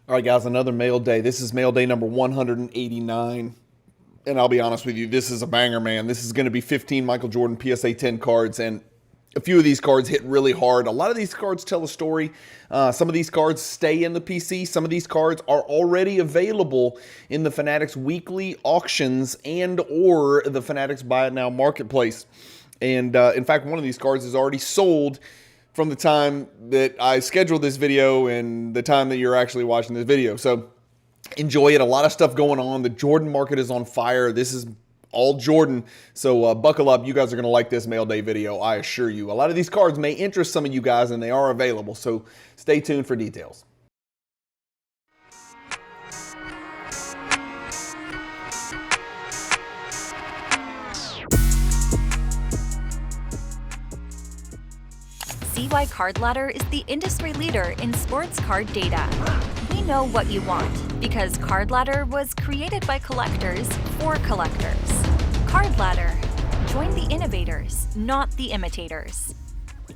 All right, guys, another mail day. This is mail day number 189. And I'll be honest with you, this is a banger, man. This is going to be 15 Michael Jordan PSA 10 cards, and a few of these cards hit really hard. A lot of these cards tell a story. Some of these cards stay in the PC. Some of these cards are already available in the Fanatics weekly auctions and or the Fanatics Buy It Now marketplace. And in fact, one of these cards is already sold from the time that I scheduled this video and the time that you're actually watching this video. So enjoy it. A lot of stuff going on. The Jordan market is on fire. This is all Jordan. So buckle up. You guys are going to like this mail day video, I assure you. A lot of these cards may interest some of you guys, and they are available. So stay tuned for details. See why Card Ladder is the industry leader in sports card data. We know what you want because Card Ladder was created by collectors for collectors. Card Ladder. Join the innovators, not the imitators.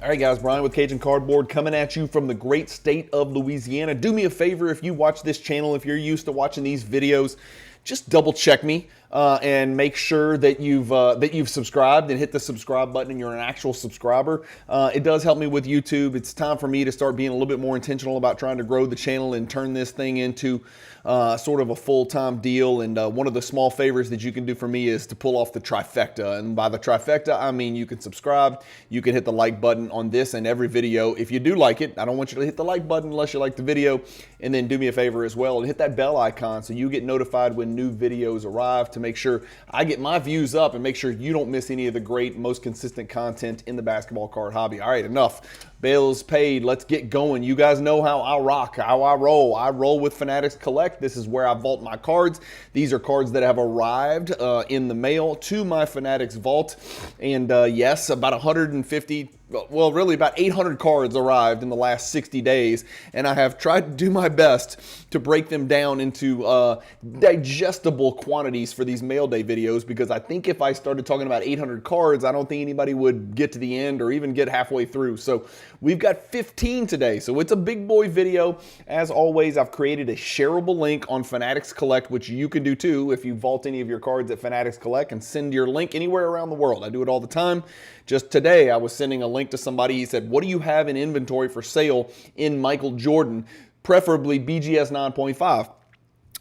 All right, guys, Bryan with Cajun Cardboard coming at you from the great state of Louisiana. Do me a favor, if you watch this channel, if you're used to watching these videos, just double check me and make sure that you've subscribed and hit the subscribe button and you're an actual subscriber. It does help me with YouTube. It's time for me to start being a little bit more intentional about trying to grow the channel and turn this thing into sort of a full-time deal. And one of the small favors that you can do for me is to pull off the trifecta. And by the trifecta, I mean you can subscribe, you can hit the like button on this and every video. If you do like it, I don't want you to hit the like button unless you like the video. And then do me a favor as well and hit that bell icon so you get notified when new videos arrive to make sure I get my views up and make sure you don't miss any of the great, most consistent content in the basketball card hobby. All right, enough. Bills paid. Let's get going. You guys know how I rock, how I roll. I roll with Fanatics Collect. This is where I vault my cards. These are cards that have arrived in the mail to my Fanatics vault. And yes, about 150, well, really about 800 cards arrived in the last 60 days. And I have tried to do my best to break them down into digestible quantities for these mail day videos, because I think if I started talking about 800 cards, I don't think anybody would get to the end or even get halfway through. So we've got 15 today, so it's a big boy video. As always, I've created a shareable link on Fanatics Collect, which you can do too if you vault any of your cards at Fanatics Collect and send your link anywhere around the world. I do it all the time. Just today, I was sending a link to somebody. He said, what do you have in inventory for sale in Michael Jordan, preferably BGS 9.5?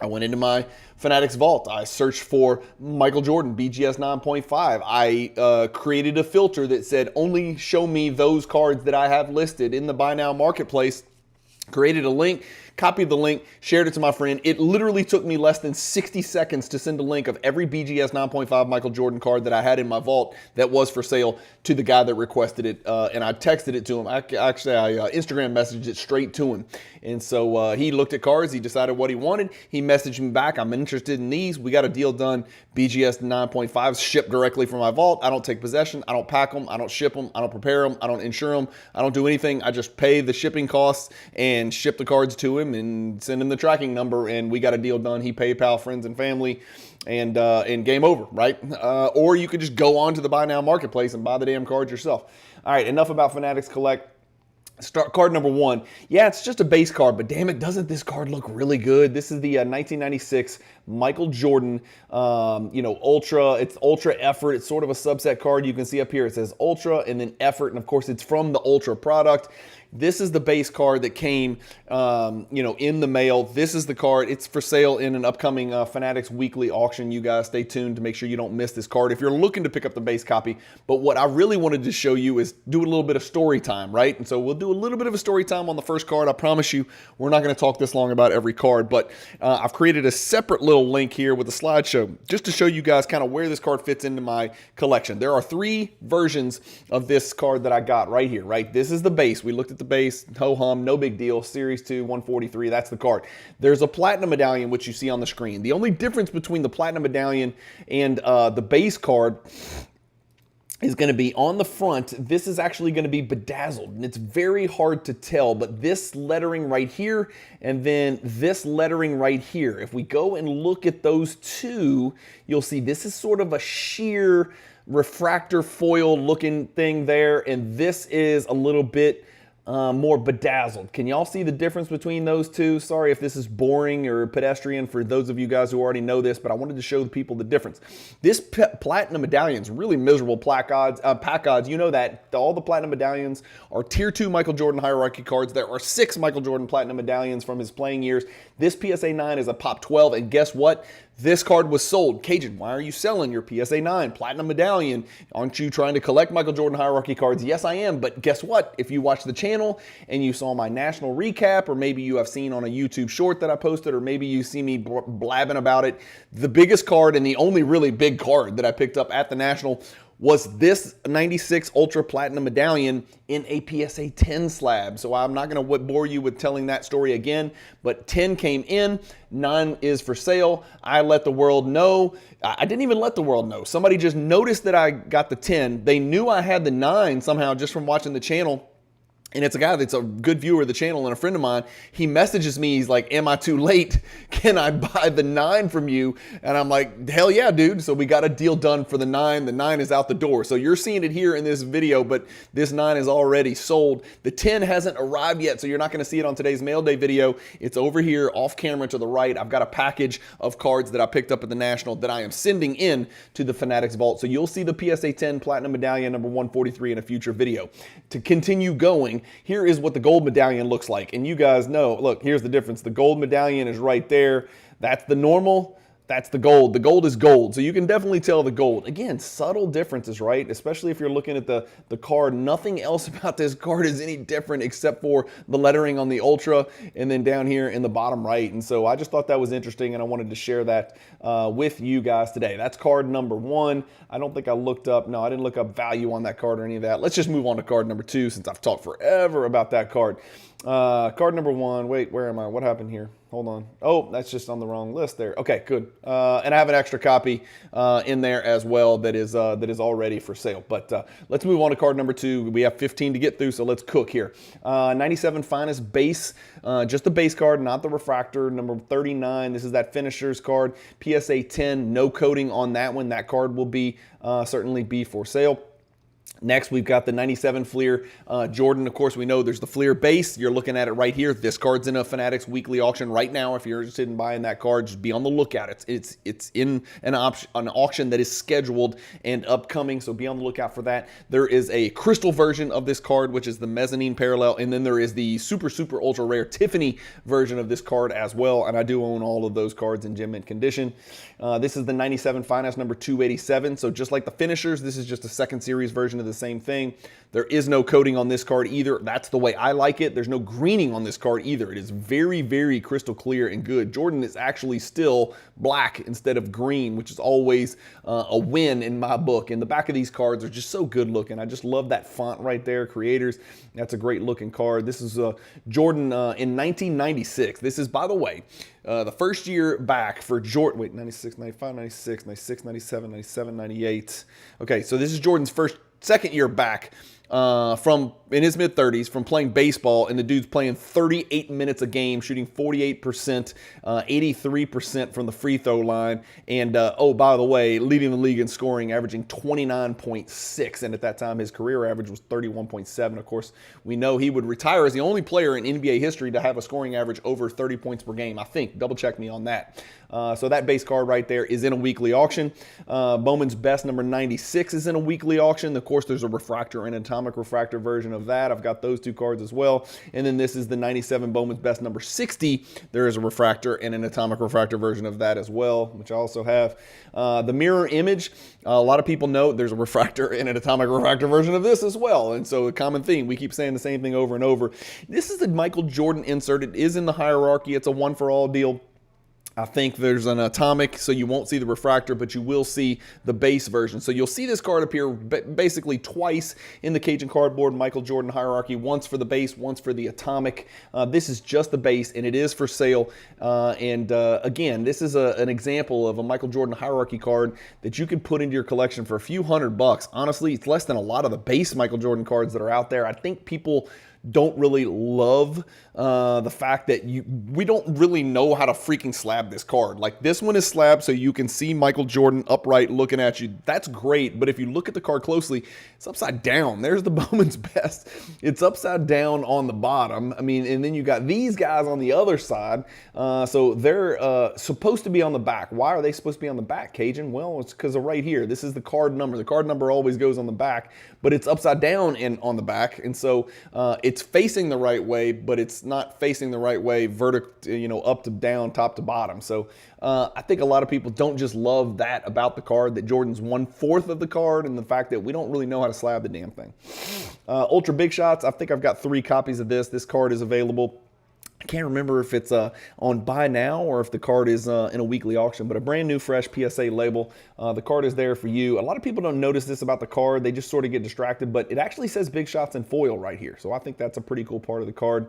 I went into my Fanatics vault. I searched for Michael Jordan, BGS 9.5. I created a filter that said, only show me those cards that I have listed in the Buy Now marketplace. Created a link, copied the link, shared it to my friend. It literally took me less than 60 seconds to send a link of every BGS 9.5 Michael Jordan card that I had in my vault that was for sale to the guy that requested it. And I texted it to him. I Instagram messaged it straight to him. And so he looked at cards. He decided what he wanted. He messaged me back. I'm interested in these. We got a deal done. BGS 9.5s shipped directly from my vault. I don't take possession. I don't pack them. I don't ship them. I don't prepare them. I don't insure them. I don't do anything. I just pay the shipping costs and ship the cards to him and send him the tracking number, and we got a deal done. He PayPal friends and family, and game over, right? Or you could just go on to the Buy Now marketplace and buy the damn cards yourself. All right, enough about Fanatics Collect. Start card number one. Yeah, it's just a base card, but damn it, doesn't this card look really good? This is the 1996 Michael Jordan, Ultra. It's Ultra Effort. It's sort of a subset card. You can see up here it says Ultra and then Effort, and of course it's from the Ultra product. This is the base card that came, in the mail. This is the card. It's for sale in an upcoming Fanatics weekly auction. You guys stay tuned to make sure you don't miss this card if you're looking to pick up the base copy. But what I really wanted to show you is do a little bit of story time, right? And so we'll do a little bit of a story time on the first card. I promise you, we're not going to talk this long about every card, but I've created a separate little link here with a slideshow just to show you guys kind of where this card fits into my collection. There are 3 versions of this card that I got right here, right? This is the base. We looked at the base, ho-hum, no big deal. Series 2, 143, that's the card. There's a platinum medallion, which you see on the screen. The only difference between the platinum medallion and the base card is going to be on the front. This is actually going to be bedazzled, and it's very hard to tell, but this lettering right here and then this lettering right here, if we go and look at those two, you'll see this is sort of a sheer refractor foil looking thing there, and this is a little bit more bedazzled. Can y'all see the difference between those two? Sorry if this is boring or pedestrian for those of you guys who already know this, but I wanted to show the people the difference. This platinum medallion's really miserable pack odds. You know that all the platinum medallions are tier 2 Michael Jordan hierarchy cards. There are 6 Michael Jordan platinum medallions from his playing years. This PSA 9 is a pop 12, and guess what? This card was sold. Cajun, why are you selling your PSA 9 Platinum Medallion? Aren't you trying to collect Michael Jordan hierarchy cards? Yes, I am. But guess what? If you watch the channel and you saw my national recap, or maybe you have seen on a YouTube short that I posted, or maybe you see me blabbing about it, the biggest card and the only really big card that I picked up at the national was this 96 Ultra Platinum Medallion in a PSA 10 slab. So I'm not going to bore you with telling that story again, but 10 came in, 9 is for sale. I let the world know. I didn't even let the world know. Somebody just noticed that I got the 10. They knew I had the 9 somehow just from watching the channel. And it's a guy that's a good viewer of the channel and a friend of mine. He messages me. He's like, am I too late? Can I buy the 9 from you? And I'm like, hell yeah, dude. So we got a deal done for the 9. The 9 is out the door. So you're seeing it here in this video, but this 9 is already sold. The 10 hasn't arrived yet, so you're not going to see it on today's mail day video. It's over here off camera to the right. I've got a package of cards that I picked up at the National that I am sending in to the Fanatics Vault. So you'll see the PSA 10 Platinum Medallion number 143 in a future video. To continue going, here is what the gold medallion looks like. And you guys know, look, here's the difference. The gold medallion is right there. That's the normal. That's the gold. The gold is gold. So you can definitely tell the gold. Again, subtle differences, right? Especially if you're looking at the card. Nothing else about this card is any different except for the lettering on the Ultra and then down here in the bottom right. And so I just thought that was interesting, and I wanted to share that with you guys today. That's card number 1. I don't think I looked up. No, I didn't look up value on that card or any of that. Let's just move on to card number 2 since I've talked forever about that card. Card number 1. Wait, where am I? What happened here? Hold on. Oh, that's just on the wrong list there. Okay, good. And I have an extra copy in there as well that is already for sale. But let's move on to card number 2. We have 15 to get through, so let's cook here. 97 Finest Base, just the base card, not the refractor. Number 39. This is that Finishers card. PSA 10, no coating on that one. That card will be certainly be for sale. Next, we've got the 97 Fleer Jordan. Of course, we know there's the Fleer base. You're looking at it right here. This card's in a Fanatics weekly auction right now. If you're interested in buying that card, just be on the lookout. It's in an auction that is scheduled and upcoming, so be on the lookout for that. There is a crystal version of this card, which is the mezzanine parallel, and then there is the super ultra rare Tiffany version of this card as well, and I do own all of those cards in gem mint condition. This is the 97 Finest number 287, so just like the Finishers, this is just a second series version of the same thing. There is no coating on this card either. That's the way I like it. There's no greening on this card either. It is very crystal clear and good. Jordan is actually still black instead of green, which is always a win in my book. And the back of these cards are just so good looking. I just love that font right there, Creators. That's a great looking card. This is Jordan in 1996. This is, by the way, the first year back for Jordan. Wait, 96, 95, 96, 96, 97, 97, 98. Okay, so this is Jordan's second year back from in his mid-30s from playing baseball, and the dude's playing 38 minutes a game, shooting 48%, 83% from the free throw line, and oh, by the way, leading the league in scoring, averaging 29.6, and at that time his career average was 31.7. Of course, we know he would retire as the only player in NBA history to have a scoring average over 30 points per game. I think, double check me on that. So that base card right there is in a weekly auction. Bowman's Best number 96 is in a weekly auction. Of course, there's a refractor and atomic refractor version of that. I've got those two cards as well. And then this is the 97 Bowman's Best number 60. There is a refractor and an atomic refractor version of that as well, which I also have. The mirror image, a lot of people know there's a refractor and an atomic refractor version of this as well. And so a common theme, we keep saying the same thing over and over. This is a Michael Jordan insert. It is in the hierarchy. It's a one-for-all deal. I think there's an atomic, so you won't see the refractor, but you will see the base version. So you'll see this card appear basically twice in the Cajun Cardboard Michael Jordan hierarchy, once for the base, once for the atomic. This is just the base, and it is for sale. Again, this is an example of a Michael Jordan hierarchy card that you can put into your collection for a few $100. Honestly, it's less than a lot of the base Michael Jordan cards that are out there. I think people don't really love the fact that we don't really know how to freaking slab this card. Like, this one is slabbed so you can see Michael Jordan upright looking at you. That's great, but if you look at the card closely, it's upside down. There's the Bowman's Best. It's upside down on the bottom. I mean, and then you got these guys on the other side. So they're supposed to be on the back. Why are they supposed to be on the back, Cajun? Well, it's because of right here. This is the card number. The card number always goes on the back, but it's upside down and on the back. And so it's facing the right way, but it's not facing the right way up to down, top to bottom. So I think a lot of people don't just love that about the card, that Jordan's 1/4 of the card, and the fact that we don't really know how to slab the damn thing. Ultra Big Shots, I think I've got 3 copies of this. This card is available. I can't remember if it's on buy now or if the card is in a weekly auction, but a brand new fresh PSA label. The card is there for you. A lot of people don't notice this about the card. They just sort of get distracted, but it actually says Big Shots in foil right here. So I think that's a pretty cool part of the card.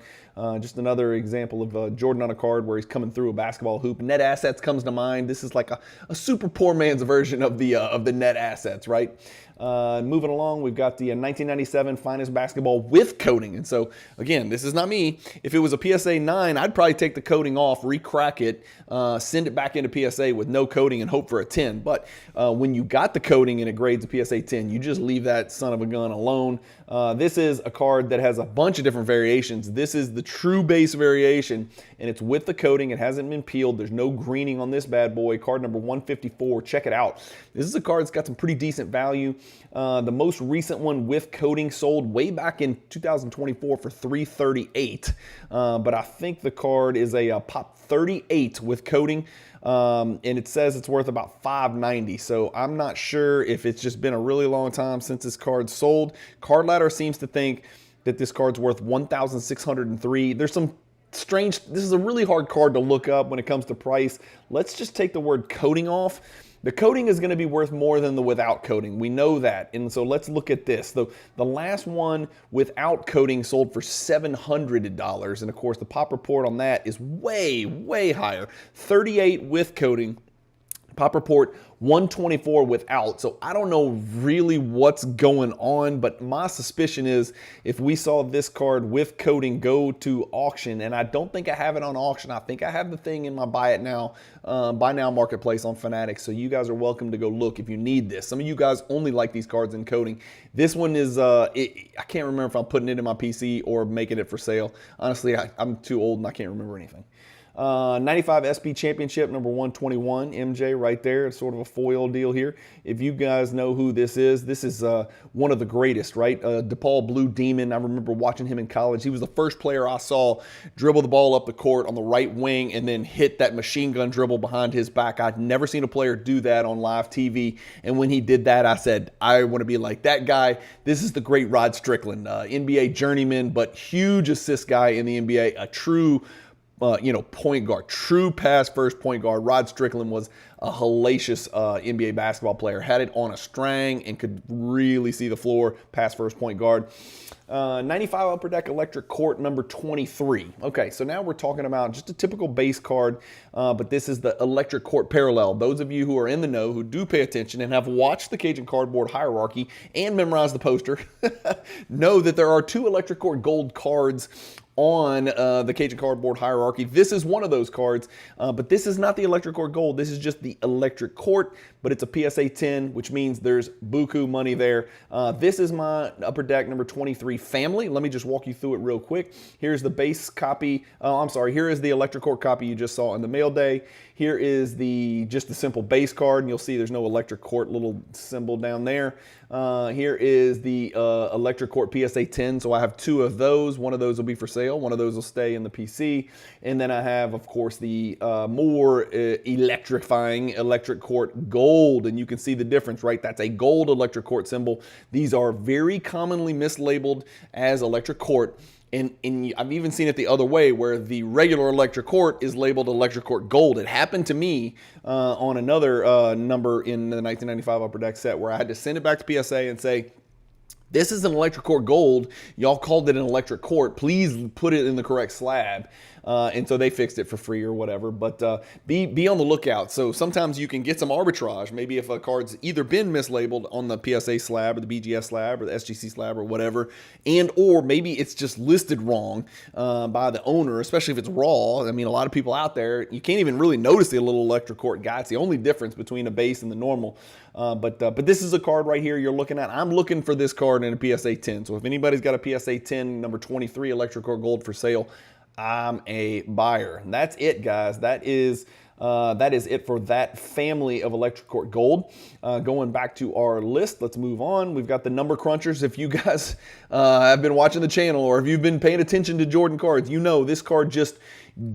Just another example of Jordan on a card where he's coming through a basketball hoop. Net Assets comes to mind. This is like a super poor man's version of the Net Assets, right? Moving along, we've got the 1997 Finest Basketball with coating. And so, again, this is not me. If it was a PSA 9, I'd probably take the coating off, re-crack it, send it back into PSA with no coating and hope for a 10. But when you got the coating and it grades a PSA 10, you just leave that son of a gun alone. This is a card that has a bunch of different variations. This is the true base variation, and it's with the coating. It hasn't been peeled. There's no greening on this bad boy. Card number 154. Check it out. This is a card that's got some pretty decent value. The most recent one with coating sold way back in 2024 for $338. But I think the card is a pop 38 with coating. And it says it's worth about $590. So I'm not sure if it's just been a really long time since this card sold. Card Ladder seems to think that this card's worth $1,603. There's some strange, this is a really hard card to look up when it comes to price. Let's just take the word coating off. The coating is going to be worth more than the without coating. We know that. And so let's look at this. The last one without coating sold for $700. And of course, the pop report on that is way, way higher. 38 with coating. Pop report 124 without. So I don't know really what's going on, but my suspicion is if we saw this card with coating go to auction, and I don't think I have it on auction. I think I have the thing in my buy now marketplace on Fanatics. So you guys are welcome to go look if you need this. Some of you guys only like these cards in coating. This one is, I can't remember if I'm putting it in my PC or making it for sale. Honestly, I'm too old and I can't remember anything. 95 SP Championship, number 121, MJ right there. It's sort of a foil deal here. If you guys know who this is one of the greatest, right? DePaul Blue Demon. I remember watching him in college. He was the first player I saw dribble the ball up the court on the right wing and then hit that machine gun dribble behind his back. I'd never seen a player do that on live TV. And when he did that, I said, I want to be like that guy. This is the great Rod Strickland, NBA journeyman, but huge assist guy in the NBA, a true point guard, true pass first point guard. Rod Strickland was a hellacious NBA basketball player, had it on a string and could really see the floor, pass first point guard. 95 Upper Deck Electric Court, number 23. Okay, so now we're talking about just a typical base card, but this is the Electric Court Parallel. Those of you who are in the know, who do pay attention and have watched the Cajun Cardboard hierarchy and memorized the poster, know that there are 2 Electric Court Gold cards on the Cajun Cardboard hierarchy. This is one of those cards, but this is not the Electric Court Gold. This is just the Electric Court, but it's a PSA 10, which means there's buku money there. This is my Upper Deck number 23 family. Let me just walk you through it real quick. Here's the base copy. Here is the Electric Court copy you just saw in the mail day. Here is just the simple base card, and you'll see there's no Electric Court little symbol down there. Here is the Electric Court PSA 10, so I have 2 of those. One of those will be for sale. One of those will stay in the PC. And then I have, of course, the more electrifying Electric Court Gold, and you can see the difference, right? That's a gold Electric Court symbol. These are very commonly mislabeled as Electric Court. And I've even seen it the other way where the regular Electric Court is labeled Electric Court Gold. It happened to me on another number in the 1995 Upper Deck set where I had to send it back to PSA and say, this is an Electric Court Gold. Y'all called it an Electric Court. Please put it in the correct slab. and so they fixed it for free or whatever. But be on the lookout. So sometimes you can get some arbitrage. Maybe if a card's either been mislabeled on the PSA slab or the BGS slab or the SGC slab or whatever, and or maybe it's just listed wrong by the owner, especially if it's raw. I mean, a lot of people out there, you can't even really notice the little electrocord guy. It's the only difference between a base and the normal. But this is a card right here you're looking at. I'm looking for this card in a PSA 10. So if anybody's got a PSA 10 number 23 electrocord gold for sale, I'm a buyer. And that's it, guys. That is it for that family of electrocord gold. Going back to our list, let's move on. We've got the number crunchers. If you guys have been watching the channel, or if you've been paying attention to Jordan cards, you know this card just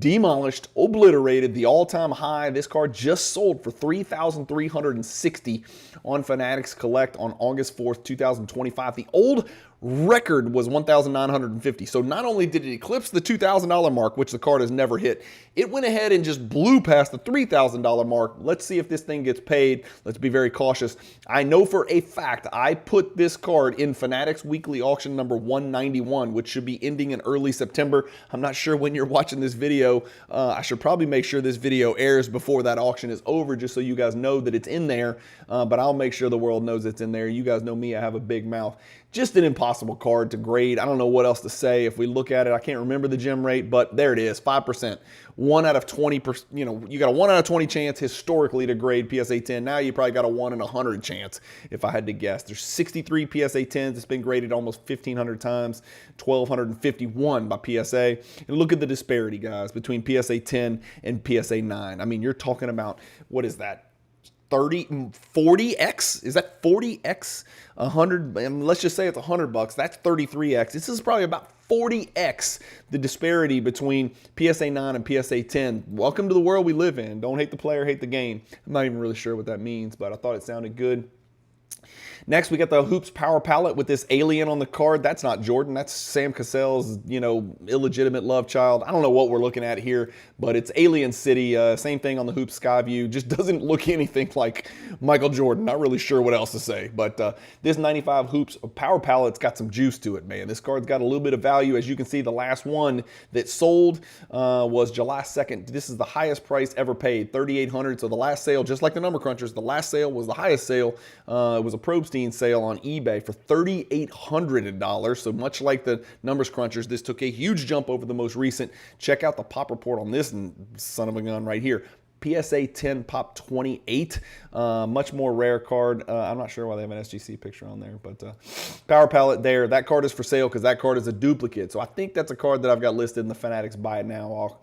demolished, obliterated the all-time high. This card just sold for $3,360 on Fanatics Collect on August 4th, 2025. The old record was $1,950. So not only did it eclipse the $2,000 mark, which the card has never hit, it went ahead and just blew past the $3,000 mark. Let's see if this thing gets paid. Let's be very cautious. I know for a fact I put this card in Fanatics Weekly Auction number 191, which should be ending in early September. I'm not sure when you're watching this video. I should probably make sure this video airs before that auction is over, just so you guys know that it's in there. But I'll make sure the world knows it's in there. You guys know me, I have a big mouth. Just an impossible card to grade. I don't know what else to say. If we look at it, I can't remember the gem rate, but there it is, 5%. 1 out of 20%, you know, you got a 1 out of 20 chance historically to grade PSA 10. Now you probably got a 1 in 100 chance, if I had to guess. There's 63 PSA 10s. It's been graded almost 1,500 times, 1,251 by PSA. And look at the disparity, guys, between PSA 10 and PSA 9. I mean, you're talking about, what is that? 40x? Is that 40x? 100, and let's just say it's $100. That's 33x. This is probably about 40x the disparity between PSA 9 and PSA 10. Welcome to the world we live in. Don't hate the player, hate the game. I'm not even really sure what that means, but I thought it sounded good. Next, we got the Hoops Power Palette with this alien on the card. That's not Jordan. That's Sam Cassell's, you know, illegitimate love child. I don't know what we're looking at here, but it's Alien City. Same thing on the Hoops Skyview. Just doesn't look anything like Michael Jordan. Not really sure what else to say. But this 95 Hoops Power Palette's got some juice to it, man. This card's got a little bit of value. As you can see, the last one that sold was July 2nd. This is the highest price ever paid, $3,800. So the last sale, just like the number crunchers, the last sale was the highest sale. It was a Probstein sale on eBay for $3,800. So much like the numbers crunchers, this took a huge jump over the most recent. Check out the pop report on this son of a gun right here. PSA 10 Pop 28, much more rare card. I'm not sure why they have an SGC picture on there, but Power Palette there. That card is for sale because that card is a duplicate. So I think that's a card that I've got listed in the Fanatics Buy Now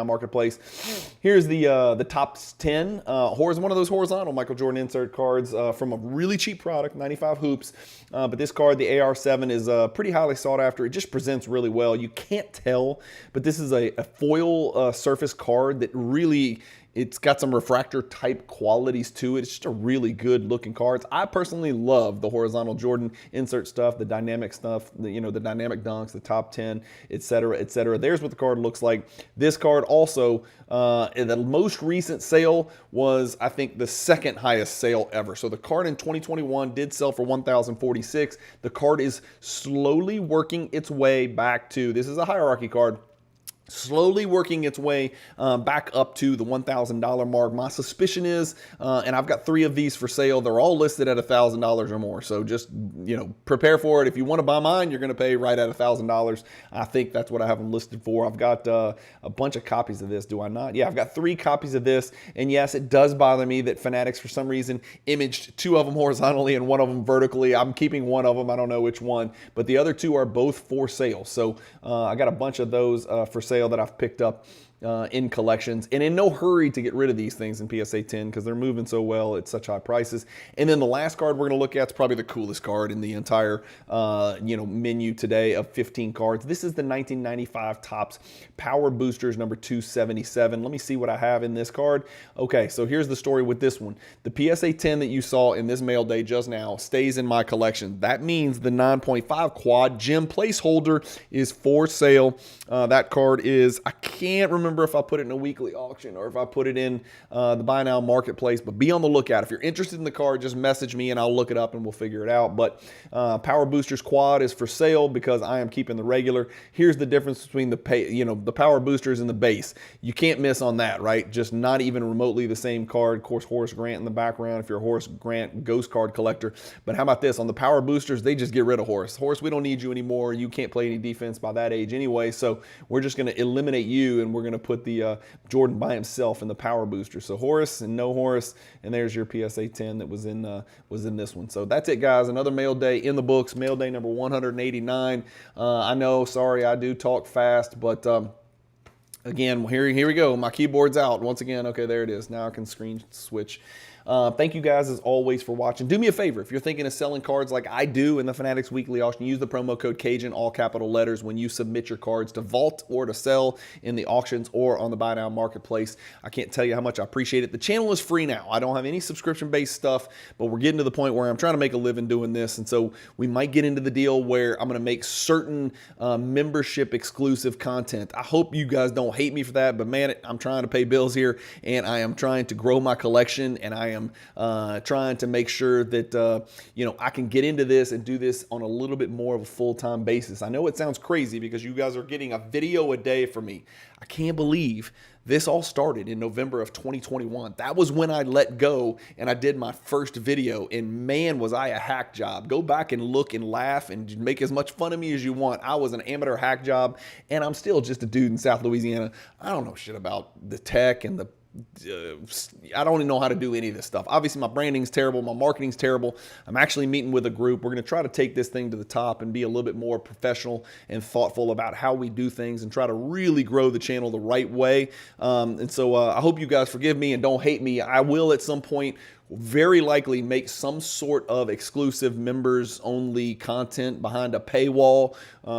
marketplace. Here's the top 10. One of those horizontal Michael Jordan insert cards from a really cheap product, 95 Hoops. But this card, the AR7, is pretty highly sought after. It just presents really well. You can't tell, but this is a foil surface card that really... It's got some refractor type qualities to it. It's just a really good looking card. I personally love the horizontal Jordan insert stuff, the dynamic stuff, the dynamic dunks, the top 10, etc., etc. There's what the card looks like. This card also, the most recent sale was, I think, the second highest sale ever. So the card in 2021 did sell for $1,046. The card is slowly working its way back to, this is a hierarchy card, slowly working its way back up to the $1,000 mark. My suspicion is, and I've got 3 of these for sale, they're all listed at $1,000 or more. So just, prepare for it. If you want to buy mine, you're going to pay right at $1,000. I think that's what I have them listed for. I've got a bunch of copies of this, do I not? Yeah, I've got 3 copies of this. And yes, it does bother me that Fanatics, for some reason, imaged 2 of them horizontally and 1 of them vertically. I'm keeping 1 of them. I don't know which one. But the other 2 are both for sale. So I got a bunch of those for sale that I've picked up in collections, and in no hurry to get rid of these things in PSA 10 because they're moving so well at such high prices. And then the last card we're going to look at is probably the coolest card in the entire menu today of 15 cards. This is the 1995 Topps Power Boosters number 277. Let me see what I have in this card. Okay, so here's the story with this one. The PSA 10 that you saw in this mail day just now stays in my collection. That means the 9.5 quad gem placeholder is for sale. That card is, I can't remember remember if I put it in a weekly auction or if I put it in the buy now marketplace, but be on the lookout. If you're interested in the card, just message me and I'll look it up and we'll figure it out. But Power Boosters Quad is for sale because I am keeping the regular. Here's the difference between the the Power Boosters and the base. You can't miss on that, right? Just not even remotely the same card. Of course, Horace Grant in the background if you're a Horace Grant ghost card collector. But how about this? On the Power Boosters, they just get rid of Horace. Horace, we don't need you anymore. You can't play any defense by that age anyway. So we're just going to eliminate you and we're going to put the Jordan by himself in the Power Booster. So Horace and no Horace, and there's your PSA 10 that was in this one. So that's it, guys. Another mail day in the books. Mail day number 189. I know, sorry, I do talk fast, but again, here we go. My keyboard's out once again. Okay, there it is. Now I can screen switch. Thank you guys as always for watching. Do me a favor, if you're thinking of selling cards like I do in the Fanatics Weekly Auction, use the promo code Cajun, all capital letters, when you submit your cards to vault or to sell in the auctions or on the buy now marketplace. I can't tell you how much I appreciate it. The channel is free now. I don't have any subscription-based stuff, but we're getting to the point where I'm trying to make a living doing this, and so we might get into the deal where I'm going to make certain membership exclusive content. I hope you guys don't hate me for that, but man, I'm trying to pay bills here, and I am trying to grow my collection, and I am trying to make sure that I can get into this and do this on a little bit more of a full-time basis. I know it sounds crazy because you guys are getting a video a day from me. I can't believe this all started in November of 2021. That was when I let go and I did my first video, and man, was I a hack job. Go back and look and laugh and make as much fun of me as you want. I was an amateur hack job, and I'm still just a dude in South Louisiana. I don't know shit about the tech and I don't even know how to do any of this stuff. Obviously, my branding's terrible. My marketing's terrible. I'm actually meeting with a group. We're going to try to take this thing to the top and be a little bit more professional and thoughtful about how we do things and try to really grow the channel the right way. And so I hope you guys forgive me and don't hate me. I will at some point very likely make some sort of exclusive members only content behind a paywall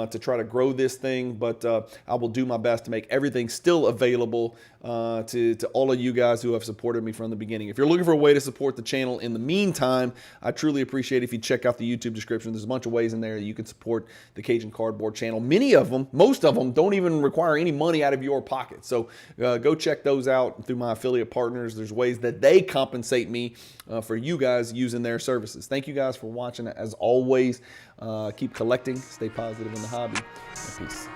to try to grow this thing, but I will do my best to make everything still available to all of you guys who have supported me from the beginning. If you're looking for a way to support the channel in the meantime, I truly appreciate if you check out the YouTube description. There's a bunch of ways in there that you can support the Cajun Cardboard channel. Many of them, most of them, don't even require any money out of your pocket. So go check those out through my affiliate partners. There's ways that they compensate me for you guys using their services. Thank you guys for watching. As always, keep collecting, stay positive in the hobby. Peace.